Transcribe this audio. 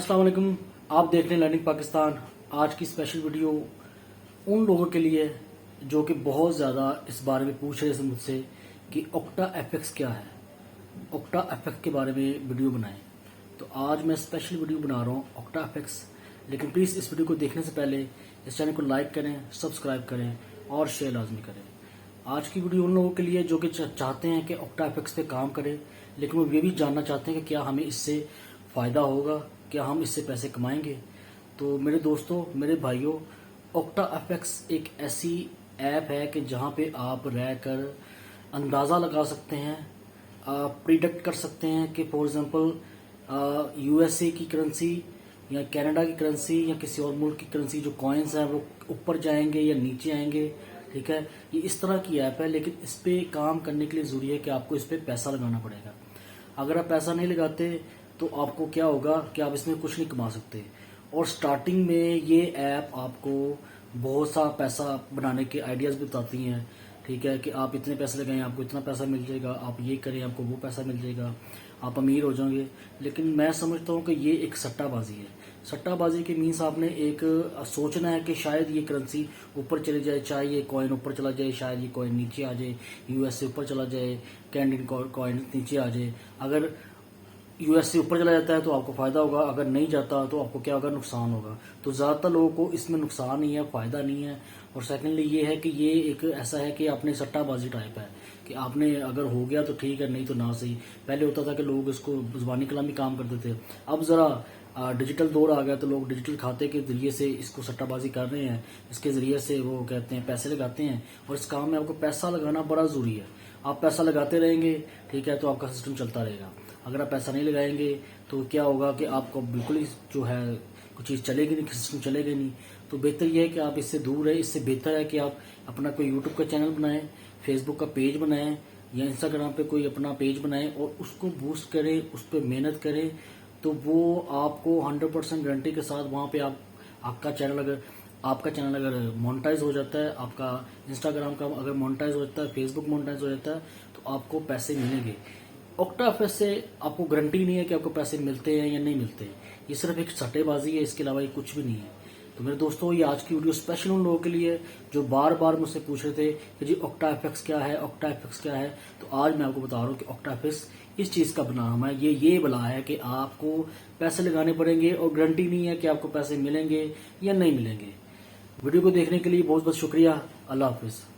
अस्सलाम वालेकुम। आप देख रहे हैं लर्निंग पाकिस्तान। आज की स्पेशल वीडियो उन लोगों के लिए जो कि बहुत ज़्यादा इस बारे में पूछ रहे थे मुझसे कि ऑक्टा एफएक्स क्या है, ऑक्टा एफएक्स के बारे में वीडियो बनाएं। तो आज मैं स्पेशल वीडियो बना रहा हूँ ऑक्टा एफएक्स। लेकिन प्लीज़ इस वीडियो को देखने से पहले इस चैनल को लाइक करें, सब्सक्राइब करें और शेयर लाजमी करें। आज की वीडियो उन लोगों के लिए जो कि चाहते हैं कि ऑक्टा एफएक्स पे काम करें, लेकिन वो ये भी जानना चाहते हैं कि क्या हमें इससे फ़ायदा होगा, क्या हम इससे पैसे कमाएंगे। तो मेरे दोस्तों, मेरे भाइयों, ऑक्टा एफएक्स एक ऐसी ऐप है कि जहाँ पे आप रह कर अंदाज़ा लगा सकते हैं, प्रिडिक्ट कर सकते हैं कि फॉर एग्जांपल यूएसए की करेंसी या कनाडा की करेंसी या किसी और मुल्क की करेंसी जो कॉइन्स हैं वो ऊपर जाएंगे या नीचे आएंगे। ठीक है, ये इस तरह की ऐप है, लेकिन इस पे काम करने के लिए ज़रूरी है कि आपको इस पे पैसा लगाना पड़ेगा। अगर आप पैसा नहीं लगाते तो आपको क्या होगा कि आप इसमें कुछ नहीं कमा सकते। और स्टार्टिंग में ये ऐप आपको बहुत सा पैसा बनाने के आइडियाज़ भी बताती हैं। ठीक है, कि आप इतने पैसे लगाएं आपको इतना पैसा मिल जाएगा, आप ये करें आपको वो पैसा मिल जाएगा, आप अमीर हो जाओगे। लेकिन मैं समझता हूँ कि ये एक सट्टाबाजी है। सट्टाबाजी के मीन्स आपने एक सोचना है कि शायद ये करेंसी ऊपर चली जाए, चाहे ये कॉइन ऊपर चला जाए, शायद ये कॉइन नीचे आ जाए, यूएसए ऊपर चला जाए, कैनेडियन कॉइन नीचे आ जाए। अगर यूएसए ऊपर चला जाता है तो आपको फायदा होगा, अगर नहीं जाता तो आपको क्या होगा, नुकसान होगा। तो ज़्यादातर लोगों को इसमें नुकसान ही है, फायदा नहीं है। और सेकेंडली ये है कि ये एक ऐसा है कि आपने सट्टाबाजी टाइप है कि आपने अगर हो गया तो ठीक है, नहीं तो ना सही। पहले होता था कि लोग इसको जुबानी कलामी काम करते थे, अब ज़रा डिजिटल दौर आ गया तो लोग डिजिटल खाते के जरिए से इसको सट्टाबाजी कर रहे हैं। इसके ज़रिए से वो कहते हैं पैसे लगाते हैं, और इस काम में आपको पैसा लगाना बड़ा ज़रूरी है। आप पैसा लगाते रहेंगे, ठीक है, तो आपका सिस्टम चलता रहेगा। अगर आप पैसा नहीं लगाएंगे तो क्या होगा कि आपको बिल्कुल ही जो है कुछ चीज़ चलेगी नहीं, सिस्टम चलेगा नहीं। तो बेहतर यह है कि आप इससे दूर रहें। इससे बेहतर है कि आप अपना कोई यूट्यूब का चैनल बनाएं, फेसबुक का पेज बनाएं या इंस्टाग्राम पे कोई अपना पेज बनाएं और उसको बूस्ट करें, उस पर मेहनत करें। तो वो आपको 100% गारंटी के साथ वहाँ पे आपका चैनल अगर मोनेटाइज हो जाता है, आपका इंस्टाग्राम का अगर मोनेटाइज हो जाता है, फेसबुक मोनेटाइज हो जाता है, तो आपको पैसे मिलेंगे। ऑक्टा एफएक्स से आपको गारंटी नहीं है कि आपको पैसे मिलते हैं या नहीं मिलते। ये सिर्फ एक सट्टेबाजी है, इसके अलावा ये कुछ भी नहीं है। तो मेरे दोस्तों, ये आज की वीडियो स्पेशल उन लोगों के लिए जो बार बार मुझसे पूछ रहे थे कि जी ऑक्टा एफएक्स क्या है, ऑक्टा एफएक्स क्या है। तो आज मैं आपको बता रहा हूँ कि ऑक्टा एफएक्स इस चीज़ का नाम है। ये बला है कि आपको पैसे लगाने पड़ेंगे और गारंटी नहीं है कि आपको पैसे मिलेंगे या नहीं मिलेंगे। वीडियो को देखने के लिए बहुत बहुत शुक्रिया। अल्लाह हाफिज़।